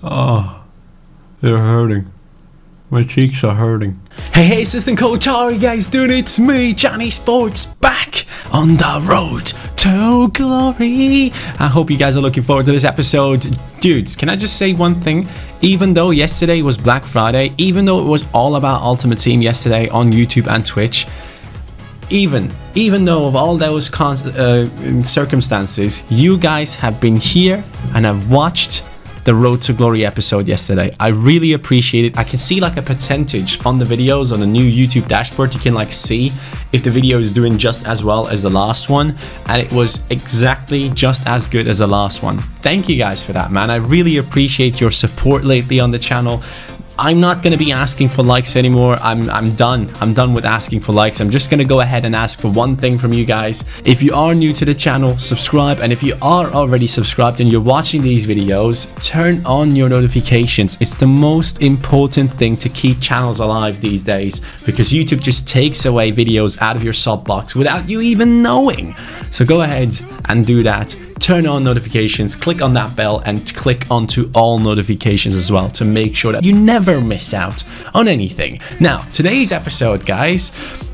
Oh, they're hurting. My cheeks are hurting. Hey, assistant coach, how are you guys doing? It's me, CaniSports, back on the road to glory. I hope you guys are looking forward to this episode. Dudes, can I just say one thing? Even though yesterday was Black Friday, even though it was all about Ultimate Team yesterday on YouTube and Twitch, even though of all those circumstances, you guys have been here and have watched the Road to Glory episode yesterday. I really appreciate it. I can see like a percentage on the videos on the new YouTube dashboard. You can like see if the video is doing just as well as the last one, and it was exactly just as good as the last one. Thank you guys for that, man. I really appreciate your support lately on the channel. I'm not going to be asking for likes anymore. I'm done with asking for likes. I'm just going to go ahead and ask for one thing from you guys. If you are new to the channel, subscribe, and if you are already subscribed and you're watching these videos, turn on your notifications. It's the most important thing to keep channels alive these days, because YouTube just takes away videos out of your sub box without you even knowing. So go ahead and do that. Turn on notifications, click on that bell, and click onto all notifications as well to make sure that you never miss out on anything. Now, today's episode, guys,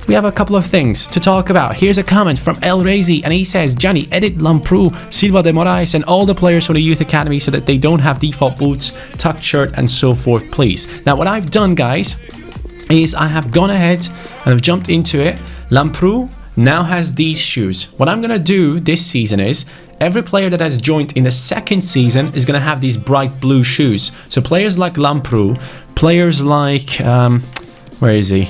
we have a couple of things to talk about. Here's a comment from El Razy, and he says, Johnny, edit Lamprou, Silva de Moraes, and all the players from the youth academy so that they don't have default boots, tucked shirt, and so forth, please. Now, what I've done, guys, is I have gone ahead and I've jumped into it. Lamprou now has these shoes. What I'm gonna do this season is every player that has joined in the second season is going to have these bright blue shoes. So players like Lamprou, players like where is he?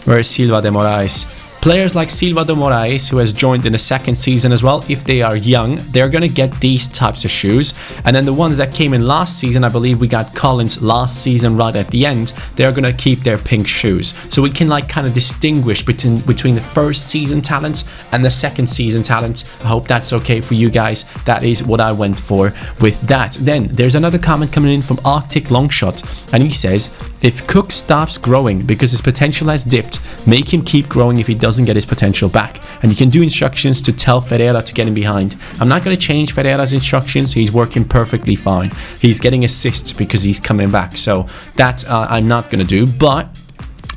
Where is Silva de Moraes? Players like Silva de Moraes, who has joined in the second season as well, if they are young, they're going to get these types of shoes. And then the ones that came in last season, I believe we got Collins last season right at the end, they're going to keep their pink shoes. So we can like kind of distinguish between the first season talents and the second season talents. I hope that's okay for you guys. That is what I went for with that. Then there's another comment coming in from Arctic Longshot, and he says, if Cook stops growing because his potential has dipped, make him keep growing if he doesn't get his potential back. And you can do instructions to tell Ferreira to get him behind. I'm not going to change Ferreira's instructions. He's working perfectly fine. He's getting assists because he's coming back. So that I'm not going to do. But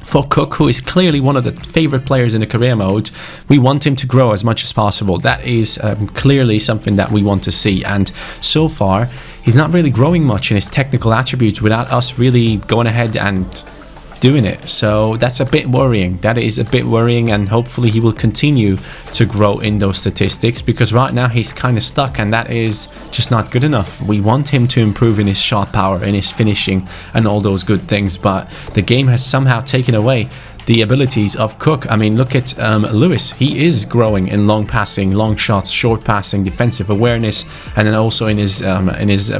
for Cook, who is clearly one of the favorite players in the career mode, we want him to grow as much as possible. That is clearly something that we want to see. And so far, he's not really growing much in his technical attributes without us really going ahead and doing it. So that's a bit worrying. That is a bit worrying, and hopefully he will continue to grow in those statistics, because right now he's kind of stuck, and that is just not good enough. We want him to improve in his shot power, in his finishing, and all those good things, but the game has somehow taken away the abilities of Cook. I mean, look at Lewis. He is growing in long passing, long shots, short passing, defensive awareness, and then also in his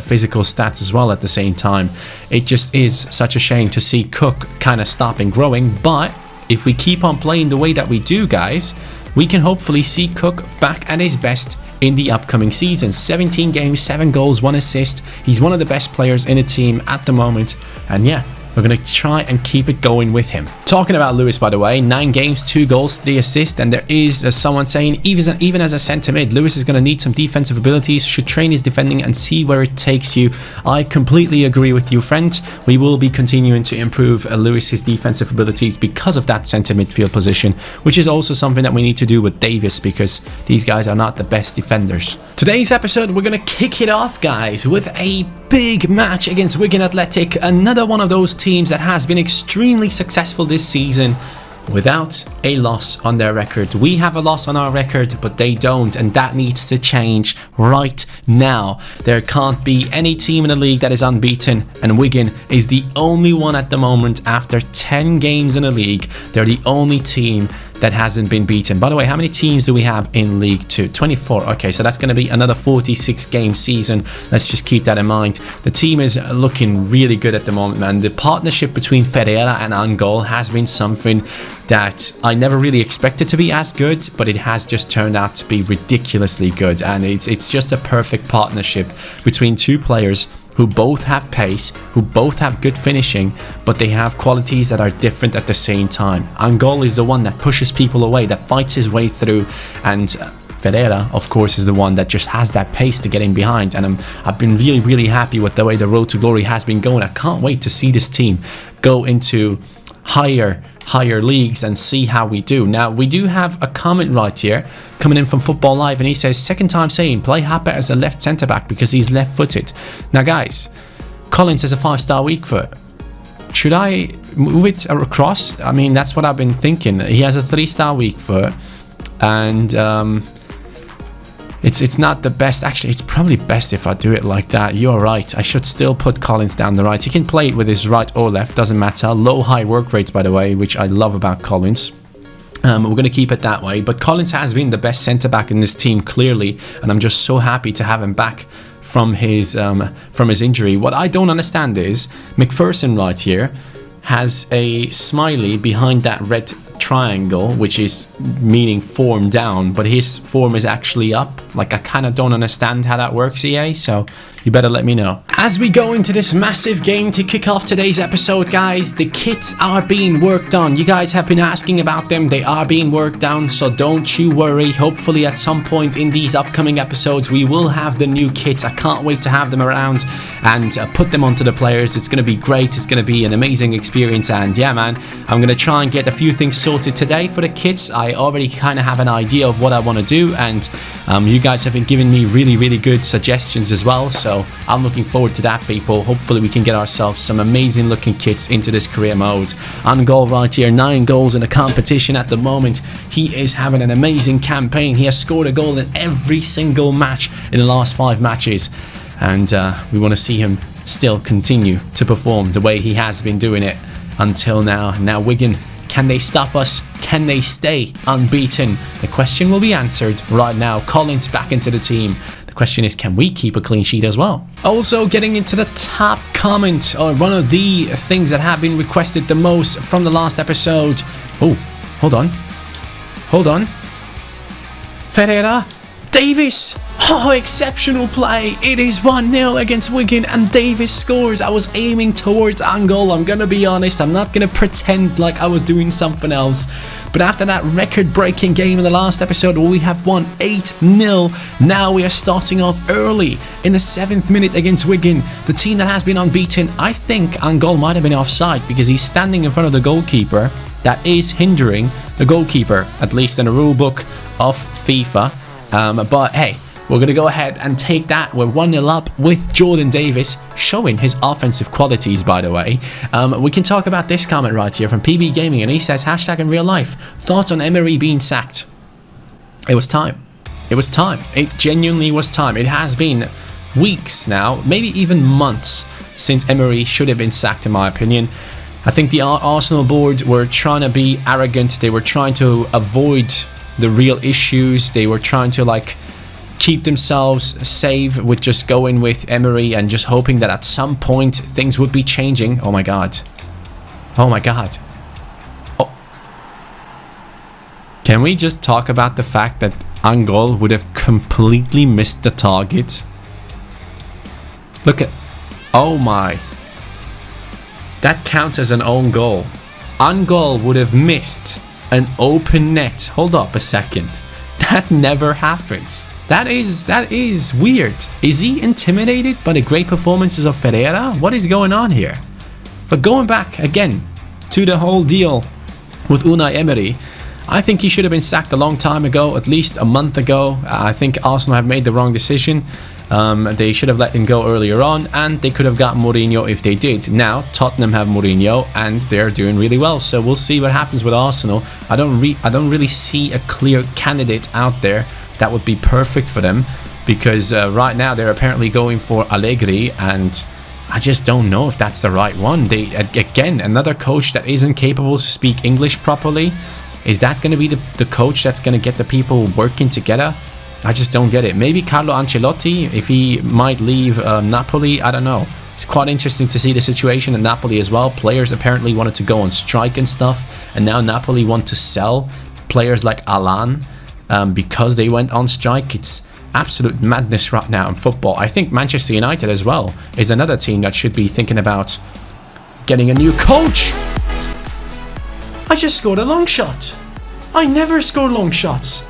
physical stats as well at the same time. It just is such a shame to see Cook kind of stopping growing, but if we keep on playing the way that we do, guys, we can hopefully see Cook back at his best in the upcoming season. 17 games, 7 goals, 1 assist. He's one of the best players in the team at the moment, and yeah, we're going to try and keep it going with him. Talking about Lewis, by the way, 9 games, 2 goals, 3 assists, and there is someone saying even as a centre mid, Lewis is going to need some defensive abilities, should train his defending and see where it takes you. I completely agree with you, friend. We will be continuing to improve Lewis's defensive abilities because of that centre midfield position, which is also something that we need to do with Davis, because these guys are not the best defenders. Today's episode, we're going to kick it off, guys, with a big match against Wigan Athletic, another one of those teams that has been extremely successful this season without a loss on their record. We have a loss on our record, but they don't, and that needs to change right now. There can't be any team in the league that is unbeaten, and Wigan is the only one at the moment. After 10 games in the league, they're the only team that hasn't been beaten. By the way, how many teams do we have in League 2? 24. Okay, so that's going to be another 46 game season. Let's just keep that in mind. The team is looking really good at the moment, man. The partnership between Ferreira and Angol has been something that I never really expected to be as good, but it has just turned out to be ridiculously good, and it's just a perfect partnership between two players who both have pace, who both have good finishing, but they have qualities that are different at the same time. Angol is the one that pushes people away, that fights his way through, and Ferreira, of course, is the one that just has that pace to getting behind. And I've been really, really happy with the way the road to glory has been going. I can't wait to see this team go into higher leagues and see how we do. Now, we do have a comment right here coming in from Football Live, and he says, second time saying, play Happe as a left centre-back because he's left-footed. Now, guys, Collins has a 5-star weak foot. Should I move it across? I mean, that's what I've been thinking. He has a 3-star weak foot, and it's not the best. Actually, it's probably best if I do it like that. You're right. I should still put Collins down the right. He can play it with his right or left. Doesn't matter. Low, high work rates, by the way, which I love about Collins. We're going to keep it that way. But Collins has been the best centre-back in this team, clearly. And I'm just so happy to have him back from his injury. What I don't understand is McPherson right here has a smiley behind that red triangle, which is meaning form down, but his form is actually up. Like, I kind of don't understand how that works, EA, so you better let me know. As we go into this massive game to kick off today's episode, guys, the kits are being worked on. You guys have been asking about them. They are being worked on, so don't you worry. Hopefully at some point in these upcoming episodes we will have the new kits. I can't wait to have them around and put them onto the players. It's going to be great. It's going to be an amazing experience, and yeah, man, I'm going to try and get a few things sorted today for the kits. I already kind of have an idea of what I want to do, and you guys have been giving me really, really good suggestions as well, so I'm looking forward to that, people. Hopefully we can get ourselves some amazing looking kits into this career mode. On goal right here, 9 goals in the competition at the moment. He is having an amazing campaign. He has scored a goal in every single match in the last 5 matches, and we want to see him still continue to perform the way he has been doing it until now. Now, Wigan, can they stop us? Can they stay unbeaten? The question will be answered right now. Collins back into the team. The question is, can we keep a clean sheet as well? Also, getting into the top comment, or one of the things that have been requested the most from the last episode. Oh, hold on. Ferreira, Davis. Oh, exceptional play. It is 1-0 against Wigan and Davis scores. I was aiming towards goal. I'm going to be honest. I'm not going to pretend like I was doing something else. But after that record-breaking game in the last episode where we have won 8-0, now we are starting off early in the 7th minute against Wigan, the team that has been unbeaten. I think goal might have been offside because he's standing in front of the goalkeeper. That is hindering the goalkeeper, at least in the rule book of FIFA. But hey, we're going to go ahead and take that. We're 1-0 up with Jordan Davis, showing his offensive qualities, by the way. We can talk about this comment right here from PB Gaming, and he says, hashtag in real life, thoughts on Emery being sacked? It was time. It was time. It genuinely was time. It has been weeks now, maybe even months, since Emery should have been sacked, in my opinion. I think the Arsenal board were trying to be arrogant. They were trying to avoid the real issues. They were trying to keep themselves safe with just going with Emery and just hoping that at some point things would be changing. Oh my god. Oh. Can we just talk about the fact that Angol would have completely missed the target? Look at... Oh my. That counts as an own goal. Angol would have missed an open net. Hold up a second. That never happens. That is weird. Is he intimidated by the great performances of Ferreira? What is going on here? But going back again to the whole deal with Unai Emery, I think he should have been sacked a long time ago, at least a month ago. I think Arsenal have made the wrong decision. They should have let him go earlier on, and they could have got Mourinho if they did. Now Tottenham have Mourinho, and they're doing really well. So we'll see what happens with Arsenal. I don't really see a clear candidate out there that would be perfect for them, because right now they're apparently going for Allegri, and I just don't know if that's the right one. They again, another coach that isn't capable to speak English properly. Is that going to be the coach that's going to get the people working together? I just don't get it. Maybe Carlo Ancelotti, if he might leave Napoli, I don't know. It's quite interesting to see the situation at Napoli as well. Players apparently wanted to go on strike and stuff, and now Napoli want to sell players like Alan because they went on strike. It's absolute madness right now in football. I think Manchester United as well is another team that should be thinking about getting a new coach. I just scored a long shot. I never score long shots.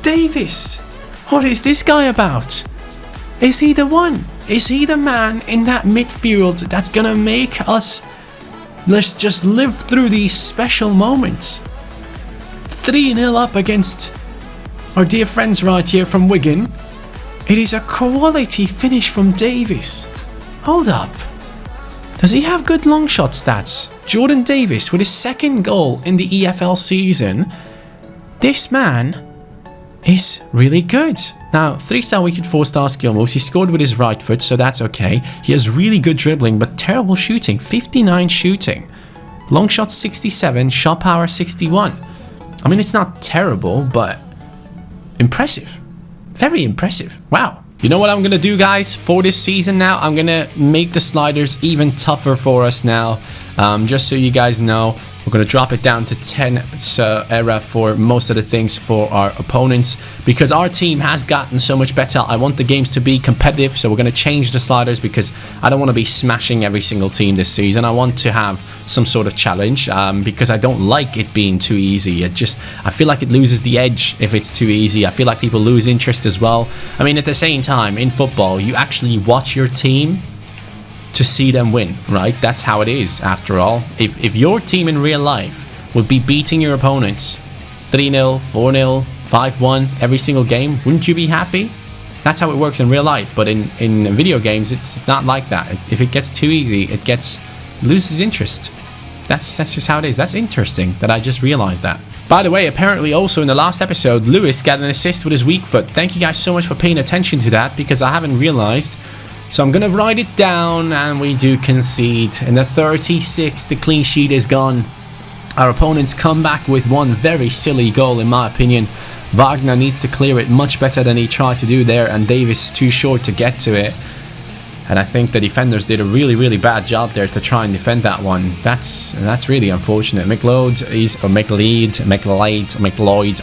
Davis. What is this guy about? Is he the one? Is he the man in that midfield that's gonna make us, let's just live through these special moments? 3-0 up against our dear friends right here from Wigan. It is a quality finish from Davis. Hold up. Does he have good long shot stats? Jordan Davis with his second goal in the EFL season. This man is really good. Now, 3-star wicket, 4-star skill moves. He scored with his right foot, so that's okay. He has really good dribbling, but terrible shooting. 59 shooting. Long shot 67, shot power 61. I mean, it's not terrible, but impressive. Very impressive. Wow. You know what I'm going to do, guys, for this season now? I'm going to make the sliders even tougher for us now. Just so you guys know, we're going to drop it down to 10 era for most of the things for our opponents, because our team has gotten so much better. I want the games to be competitive, so we're going to change the sliders because I don't want to be smashing every single team this season. I want to have some sort of challenge, because I don't like it being too easy. I feel like it loses the edge if it's too easy. I feel like people lose interest as well. I mean, at the same time, in football, you actually watch your team to see them win, right? That's how it is, after all. If your team in real life would be beating your opponents 3-0, 4-0, 5-1 every single game, wouldn't you be happy? That's how it works in real life, but in video games, it's not like that. If it gets too easy, it loses interest. That's just how it is. That's interesting that I just realized that. By the way, apparently also in the last episode, Lewis got an assist with his weak foot. Thank you guys so much for paying attention to that, because I haven't realized. So I'm going to write it down, and we do concede. In the 36th, the clean sheet is gone. Our opponents come back with one very silly goal, in my opinion. Wagner needs to clear it much better than he tried to do there, and Davis is too short to get to it. And I think the defenders did a really, really bad job there to try and defend that one. That's really unfortunate. McLeod,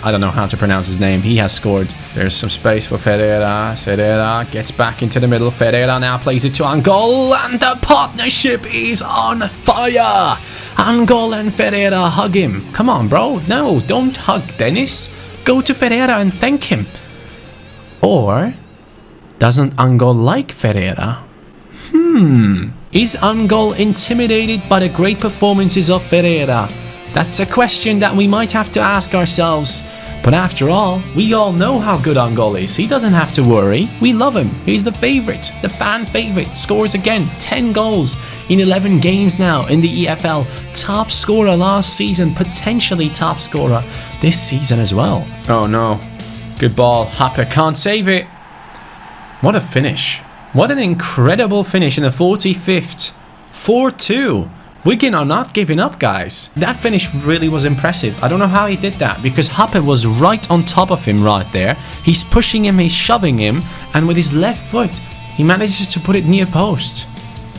I don't know how to pronounce his name. He has scored. There's some space for Ferreira. Ferreira gets back into the middle. Ferreira now plays it to Angol, and the partnership is on fire. Angol and Ferreira hug him. Come on, bro. No, don't hug Dennis. Go to Ferreira and thank him. Or doesn't Angol like Ferreira? Is Angol intimidated by the great performances of Ferreira? That's a question that we might have to ask ourselves. But after all, we all know how good Angol is. He doesn't have to worry. We love him. He's the favourite, the fan favourite. Scores again, 10 goals in 11 games now in the EFL. Top scorer last season, potentially top scorer this season as well. Oh no. Good ball. Hopper can't save it. What a finish. What an incredible finish in the 45th. 4-2. Wigan are not giving up, guys. That finish really was impressive. I don't know how he did that, because Hoppe was right on top of him right there. He's pushing him, he's shoving him, and with his left foot, he manages to put it near post.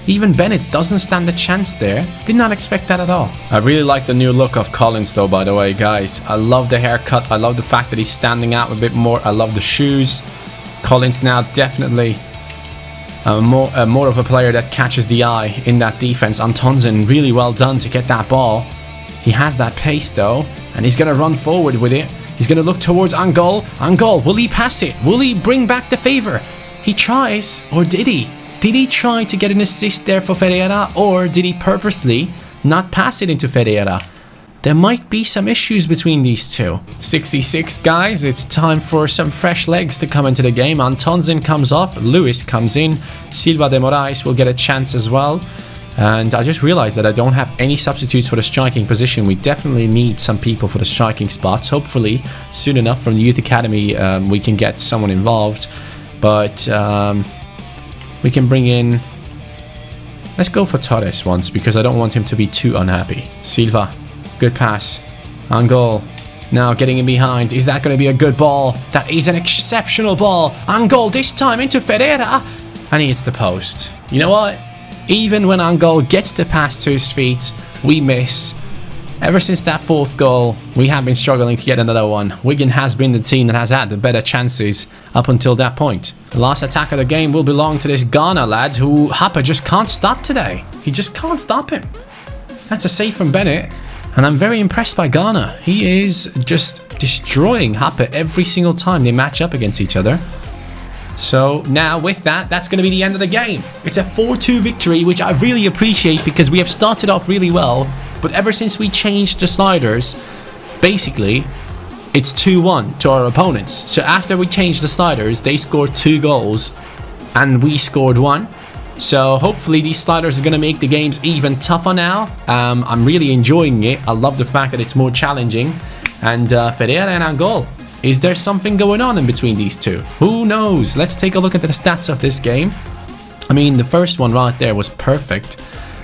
Even Bennett doesn't stand a chance there. Did not expect that at all. I really like the new look of Collins though, by the way, guys. I love the haircut. I love the fact that he's standing out a bit more. I love the shoes. Collins now definitely more of a player that catches the eye in that defense. Antonsen, really well done to get that ball. He has that pace though, and he's going to run forward with it. He's going to look towards Angol. Angol, will he pass it? Will he bring back the favour? He tries, or did he? Did he try to get an assist there for Ferreira, or did he purposely not pass it into Ferreira? There might be some issues between these two. 66th, guys. It's time for some fresh legs to come into the game. Antonsen comes off. Lewis comes in. Silva de Moraes will get a chance as well. And I just realized that I don't have any substitutes for the striking position. We definitely need some people for the striking spots. Hopefully, soon enough from the Youth Academy, we can get someone involved. But we can bring in... Let's go for Torres once, because I don't want him to be too unhappy. Silva. Good pass. Angol. Now getting in behind. Is that going to be a good ball? That is an exceptional ball. Angol this time into Ferreira. And he hits the post. You know what? Even when Angol gets the pass to his feet, we miss. Ever since that fourth goal, we have been struggling to get another one. Wigan has been the team that has had the better chances up until that point. The last attack of the game will belong to this Ghana lad who Hopper just can't stop today. He just can't stop him. That's a save from Bennett. And I'm very impressed by Ghana. He is just destroying Hape every single time they match up against each other. So now with that, that's going to be the end of the game. It's a 4-2 victory, which I really appreciate because we have started off really well. But ever since we changed the sliders, basically, it's 2-1 to our opponents. So after we changed the sliders, they scored 2 goals and we scored 1. So hopefully these sliders are going to make the games even tougher now. I'm really enjoying it. I love the fact that it's more challenging. And Ferreira and Angol. Is there something going on in between these two? Who knows? Let's take a look at the stats of this game. I mean, the first one right there was perfect.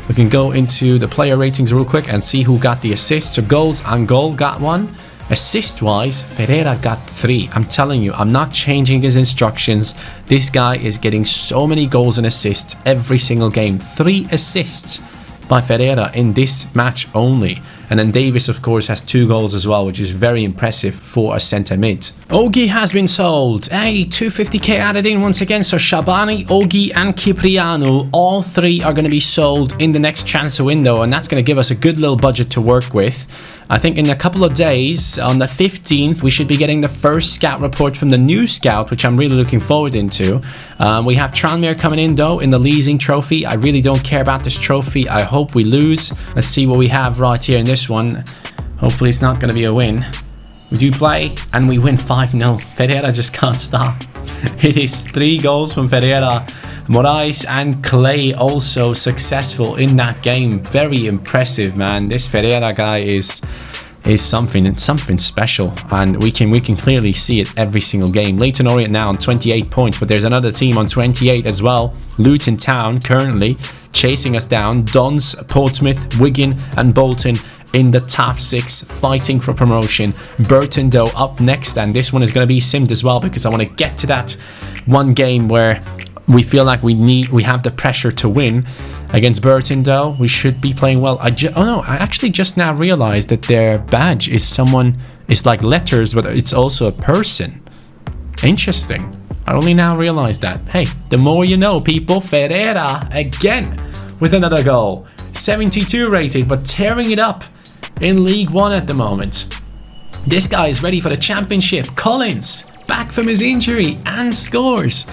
We can go into the player ratings real quick and see who got the assists. So goals, Angol got 1. Assist-wise, Ferreira got 3. I'm telling you, I'm not changing his instructions. This guy is getting so many goals and assists every single game. 3 assists by Ferreira in this match only. And then Davis, of course, has 2 goals as well, which is very impressive for a centre mid. Ogi has been sold. Hey, 250k added in once again. So Shabani, Ogi and Cipriano, all 3 are going to be sold in the next transfer window. And that's going to give us a good little budget to work with. I think in a couple of days, on the 15th, we should be getting the first scout report from the new scout, which I'm really looking forward into. We have Tranmere coming in, though, in the Leasing trophy. I really don't care about this trophy. I hope we lose. Let's see what we have right here in this one. Hopefully, it's not going to be a win. We do play, and we win 5-0. Ferreira just can't stop. It is 3 goals from Ferreira. Moraes and Clay also successful in that game. Very impressive, man. This Ferreira guy is something special, and we can clearly see it every single game. Leyton Orient now on 28 points, but there's another team on 28 as well. Luton Town currently chasing us down. Dons, Portsmouth, Wigan and Bolton in the top 6 fighting for promotion. Burton though up next, and this one is going to be simmed as well because I want to get to that one game where we feel like we have the pressure to win. Against Burton though, we should be playing well. I actually just now realized that their badge is like letters, but it's also a person. Interesting. I only now realized that. Hey, the more you know, people. Ferreira again with another goal. 72 rated, but tearing it up in League 1 at the moment. This guy is ready for the championship. Collins back from his injury and scores.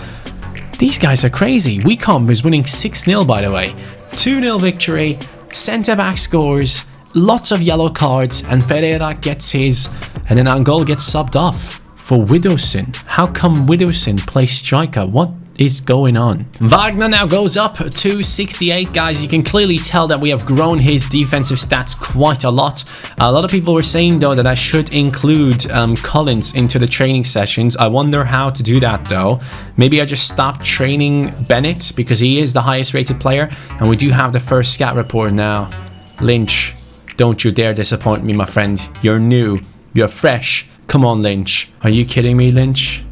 These guys are crazy. Wycombe is winning 6-0, by the way. 2-0 victory. Centre-back scores. Lots of yellow cards. And Ferreira gets his. And then Angol gets subbed off for Widowson. How come Widowson plays striker? What is going on? Wagner now goes up to 68, guys. You can clearly tell that we have grown his defensive stats quite a lot. A lot of people were saying though that I should include Collins into the training sessions. I wonder how to do that though. Maybe I just stop training Bennett because he is the highest rated player, and we do have the first scout report now. Lynch, don't you dare disappoint me, my friend. You're new, you're fresh. Come on, Lynch. Are you kidding me, Lynch?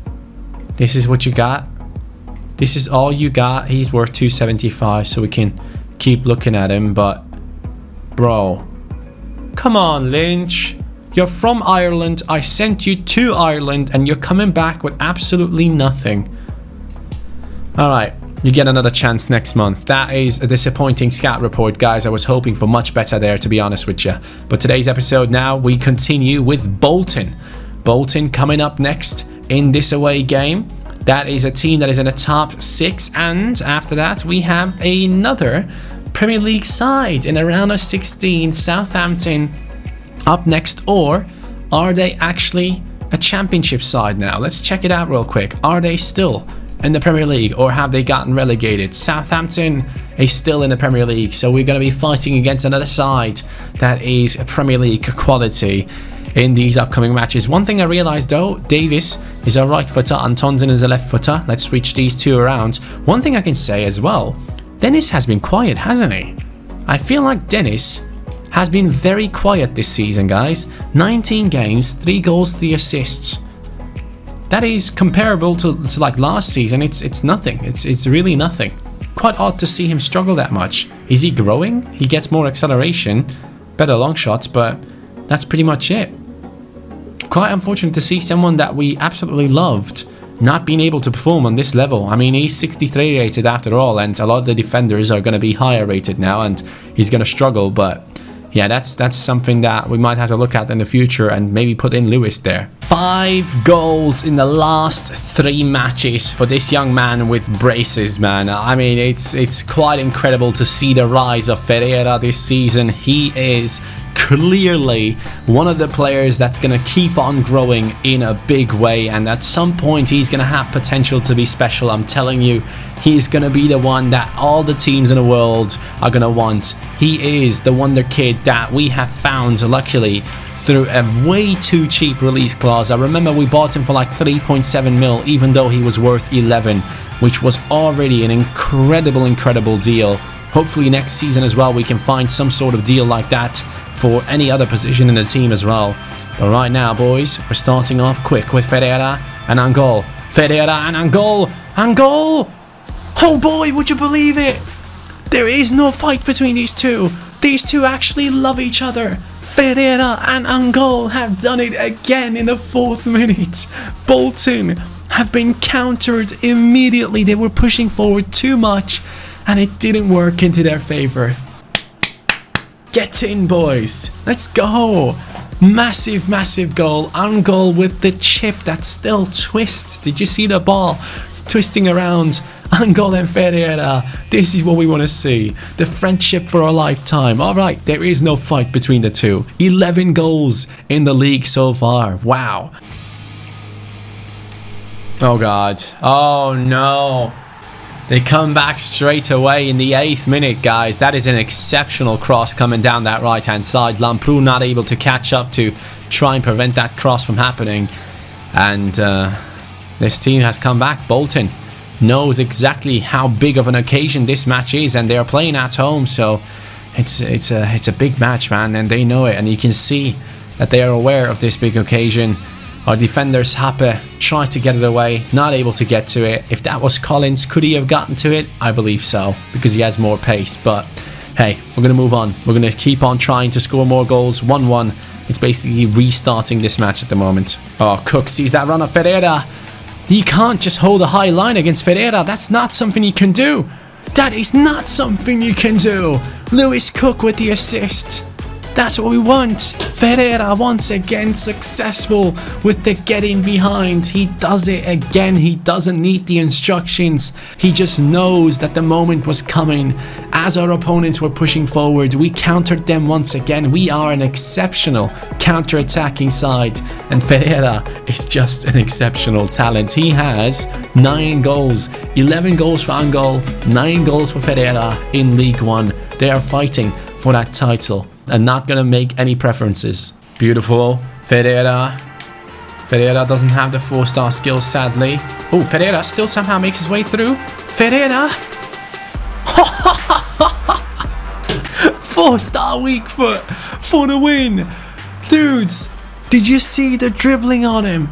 This is what you got? This is all you got? He's worth 275, so we can keep looking at him, but bro, come on, Lynch. You're from Ireland. I sent you to Ireland and you're coming back with absolutely nothing. Alright, you get another chance next month. That is a disappointing scout report, guys. I was hoping for much better there, to be honest with you. But today's episode now, we continue with Bolton. Bolton coming up next in this away game. That is a team that is in the top 6, and after that we have another Premier League side in a round of 16, Southampton up next. Or are they actually a championship side now? Let's check it out real quick. Are they still in the Premier League, or have they gotten relegated? Southampton is still in the Premier League, so we're going to be fighting against another side that is a Premier League quality in these upcoming matches. One thing I realized though, Davis is a right footer and Tonson is a left footer. Let's switch these two around. One thing I can say as well, Dennis has been quiet, hasn't he? I feel like Dennis has been very quiet this season, guys. 19 games, 3 goals, 3 assists. That is comparable to like last season. It's nothing. It's really nothing. Quite odd to see him struggle that much. Is he growing? He gets more acceleration, better long shots, but that's pretty much it. Quite unfortunate to see someone that we absolutely loved not being able to perform on this level. I mean, he's 63 rated after all, and a lot of the defenders are going to be higher rated now, and he's going to struggle. But yeah, that's something that we might have to look at in the future and maybe put in Lewis there. 5 goals in the last 3 matches for this young man with braces, man. I mean, it's quite incredible to see the rise of Ferreira this season. He is clearly one of the players that's going to keep on growing in a big way, and at some point he's going to have potential to be special. I'm telling you, he's going to be the one that all the teams in the world are going to want. He is the wonder kid that we have found, luckily, through a way too cheap release clause. I remember we bought him for like 3.7 mil, even though he was worth 11, which was already an incredible deal. Hopefully next season as well we can find some sort of deal like that for any other position in the team as well. But right now, boys, we're starting off quick with Ferreira and Angol. Ferreira and Angol. Angol! Oh boy, would you believe it? There is no fight between these two. These two actually love each other. Ferreira and Angol have done it again in the 4th minute. Bolton have been countered immediately. They were pushing forward too much and it didn't work into their favor. Get in, boys. Let's go. Massive goal. Angol with the chip that still twists. Did you see the ball? It's twisting around. Angol and Ferreira. This is what we want to see. The friendship for a lifetime. Alright, there is no fight between the two. 11 goals in the league so far. Wow. Oh God. Oh no. They come back straight away in the 8th minute, guys. That is an exceptional cross coming down that right-hand side. Lamprou not able to catch up to try and prevent that cross from happening. And this team has come back. Bolton knows exactly how big of an occasion this match is, and they're playing at home, so it's a big match, man, and they know it, and you can see that they are aware of this big occasion. Our defenders, Happe, tried to get it away, not able to get to it. If that was Collins, could he have gotten to it? I believe so, because he has more pace. But hey, we're going to move on. We're going to keep on trying to score more goals. 1-1. It's basically restarting this match at the moment. Oh, Cook sees that run of Ferreira. You can't just hold a high line against Ferreira. That's not something you can do. That is not something you can do. Lewis Cook with the assist. That's what we want. Ferreira once again successful with the getting behind. He does it again. He doesn't need the instructions. He just knows that the moment was coming. As our opponents were pushing forward, we countered them once again. We are an exceptional counter-attacking side, and Ferreira is just an exceptional talent. He has 9 goals, 11 goals for Angol, 9 goals for Ferreira in League One. They are fighting for that title. I'm not gonna make any preferences. Beautiful. Ferreira. Ferreira doesn't have the 4-star skills, sadly. Oh, Ferreira still somehow makes his way through. Ferreira. 4-star weak foot for the win. Dudes, did you see the dribbling on him?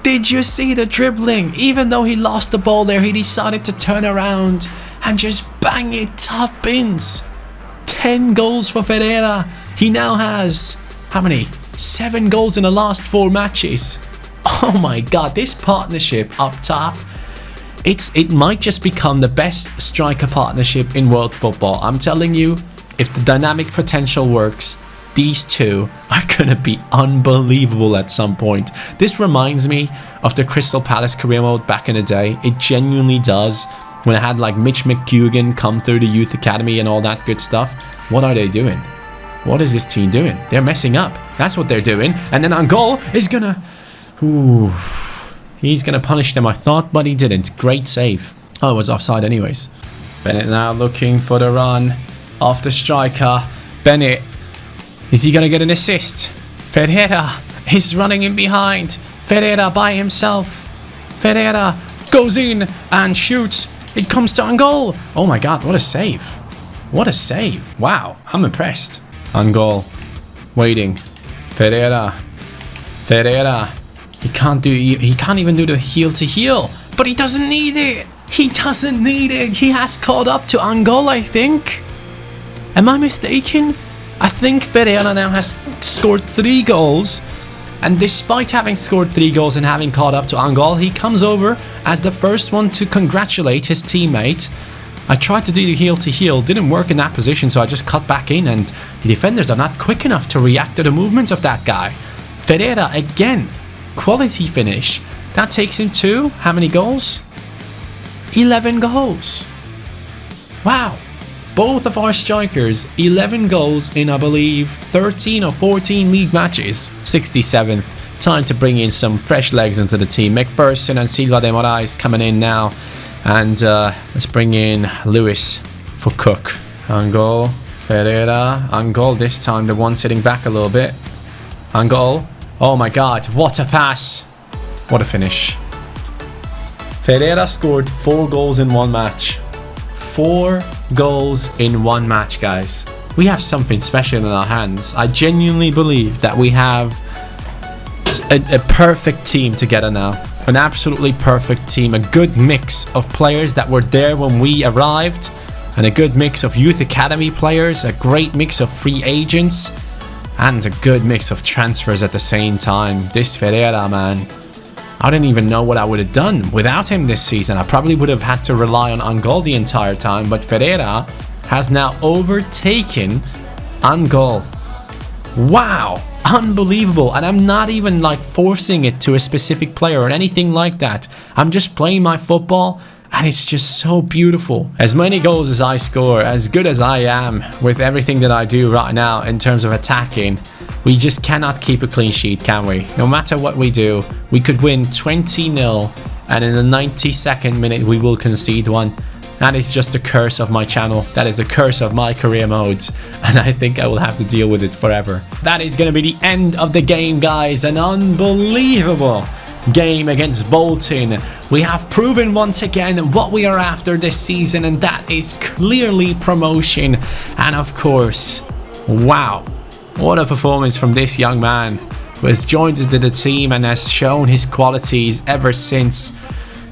Did you see the dribbling? Even though he lost the ball there, he decided to turn around and just bang it top bins. 10 goals for Ferreira. He now has, how many? 7 goals in the last 4 matches. Oh my God, this partnership up top, it might just become the best striker partnership in world football. I'm telling you, if the dynamic potential works, these two are gonna be unbelievable at some point. This reminds me of the Crystal Palace career mode back in the day. It genuinely does. When I had like Mitch McGugan come through the youth academy and all that good stuff. What are they doing? What is this team doing? They're messing up. That's what they're doing. And then Angol is gonna... Ooh, he's gonna punish them, I thought, but he didn't. Great save. Oh, it was offside anyways. Bennett now looking for the run of the striker. Bennett. Is he gonna get an assist? Ferreira is running in behind. Ferreira by himself. Ferreira goes in and shoots. It comes to Angol. Oh my God, what a save. What a save. Wow, I'm impressed. Angol waiting. Ferreira. Ferreira. He can't even do the heel to heel. But he doesn't need it. He doesn't need it. He has caught up to Angol, I think. Am I mistaken? I think Ferreira now has scored 3 goals. And despite having scored 3 goals and having caught up to Angol, he comes over as the first one to congratulate his teammate I tried to do the heel to heel, didn't work in that position, so I just cut back in, and the defenders are not quick enough to react to the movements of that guy. Ferreira again, quality finish. That takes him to how many goals? 11 goals. Wow. Both of our strikers, 11 goals in, I believe, 13 or 14 league matches. 67th. Time to bring in some fresh legs into the team. McPherson and Silva de Moraes coming in now. And let's bring in Lewis for Cook. On goal, Ferreira. On goal this time, the one sitting back a little bit. On goal. Oh my God, what a pass. What a finish. Ferreira scored 4 goals in one match. 4 goals in one match, guys. We have something special in our hands. I genuinely believe that we have a perfect team together now. An absolutely perfect team. A good mix of players that were there when we arrived, and a good mix of youth academy players, a great mix of free agents, and a good mix of transfers at the same time. This Ferreira, man, I didn't even know what I would have done without him this season. I probably would have had to rely on Angol the entire time, but Ferreira has now overtaken Angol. Wow, unbelievable. And I'm not even like forcing it to a specific player or anything like that. I'm just playing my football, and it's just so beautiful. As many goals as I score, as good as I am with everything that I do right now in terms of attacking, we just cannot keep a clean sheet, can we? No matter what we do, we could win 20-0, and in the 92nd minute we will concede one. That is just the curse of my channel. That is the curse of my career modes, and I think I will have to deal with it forever. That is going to be the end of the game, guys. An unbelievable game against Bolton. We have proven once again what we are after this season, and that is clearly promotion. And of course, wow, what a performance from this young man who has joined into the team and has shown his qualities ever since.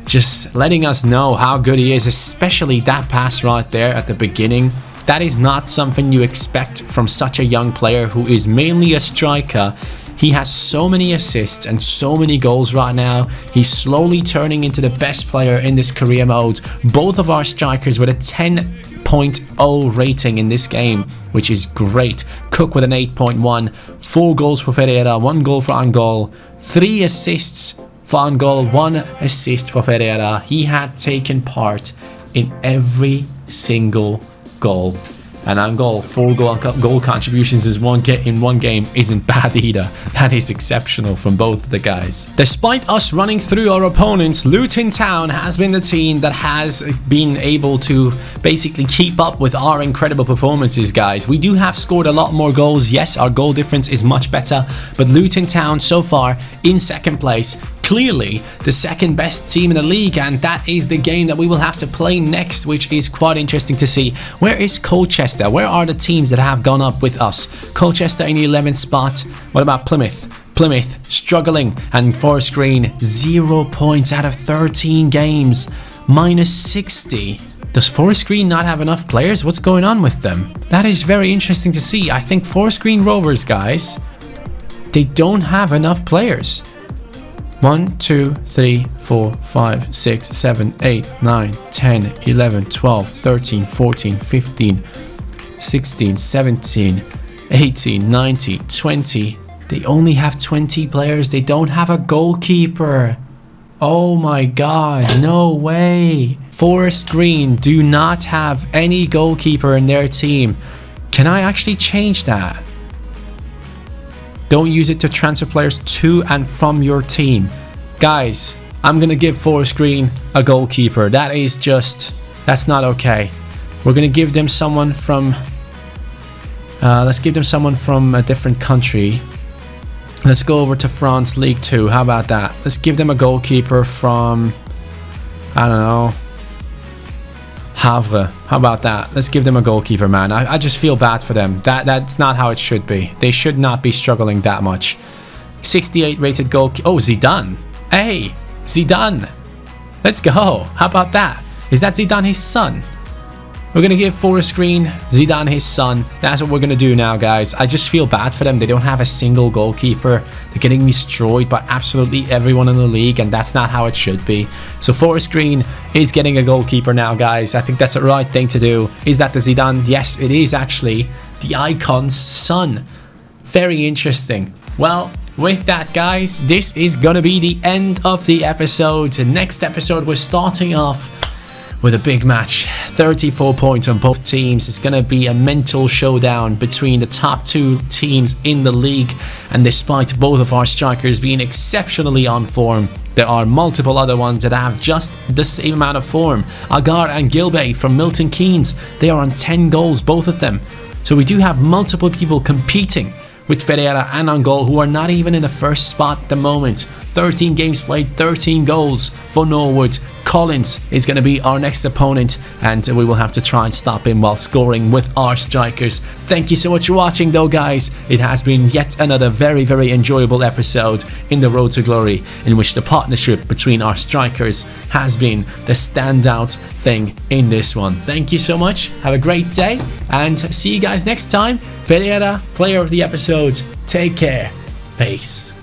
Just letting us know how good he is, especially that pass right there at the beginning. That is not something you expect from such a young player who is mainly a striker. He has so many assists and so many goals right now. He's slowly turning into the best player in this career mode. Both of our strikers with a 10.0 rating in this game, which is great. Cook with an 8.1. 4 goals for Ferreira, 1 goal for Angol, 3 assists for Angol, 1 assist for Ferreira. He had taken part in every single goal. And Angol, 4 goal contributions in one game isn't bad either. That is exceptional from both of the guys. Despite us running through our opponents, Luton Town has been the team that has been able to basically keep up with our incredible performances, guys. We do have scored a lot more goals. Yes, our goal difference is much better, but Luton Town so far in 2nd place, clearly the 2nd best team in the league, and that is the game that we will have to play next, which is quite interesting to see. Where is Colchester? Where are the teams that have gone up with us? Colchester in the 11th spot. What about Plymouth? Plymouth struggling, and Forest Green 0 points out of 13 games, minus 60. Does Forest Green not have enough players? What's going on with them? That is very interesting to see. I think Forest Green Rovers, guys, they don't have enough players. 1, 2, 3, 4, 5, 6, 7, 8, 9, 10, 11, 12, 13, 14, 15, 16, 17, 18, 19, 20. They only have 20 players. They don't have a goalkeeper. Oh my God, no way. Forest Green do not have any goalkeeper in their team. Can I actually change that? Don't use it to transfer players to and from your team. Guys, I'm going to give Forest Green a goalkeeper. That is just, that's not okay. We're going to give them someone from, let's give them someone from a different country. Let's go over to France League 2. How about that? Let's give them a goalkeeper from, I don't know, Havre. How about that? Let's give them a goalkeeper, man. I just feel bad for them. That's not how it should be. They should not be struggling that much. 68 rated goalkeeper. Oh, Zidane. Hey, Zidane. Let's go. How about that? Is that Zidane his son? We're going to give Forest Green Zidane his son. That's what we're going to do now, guys. I just feel bad for them. They don't have a single goalkeeper. They're getting destroyed by absolutely everyone in the league, and that's not how it should be. So Forest Green is getting a goalkeeper now, guys. I think that's the right thing to do. Is that the Zidane? Yes, it is actually the icon's son. Very interesting. Well, with that, guys, this is going to be the end of the episode. The next episode, we're starting off with a big match. 34 points on both teams. It's going to be a mental showdown between the top two teams in the league, and despite both of our strikers being exceptionally on form, there are multiple other ones that have just the same amount of form. Agar and Gilbey from Milton Keynes, they are on 10 goals, both of them. So we do have multiple people competing with Ferreira and Angol, who are not even in the first spot at the moment. 13 games played, 13 goals for Norwood. Collins is going to be our next opponent, and we will have to try and stop him while scoring with our strikers. Thank you so much for watching, though, guys. It has been yet another very, very enjoyable episode in the Road to Glory, in which the partnership between our strikers has been the standout thing in this one. Thank you so much. Have a great day, and see you guys next time. Ferreira, player of the episode. Take care. Peace.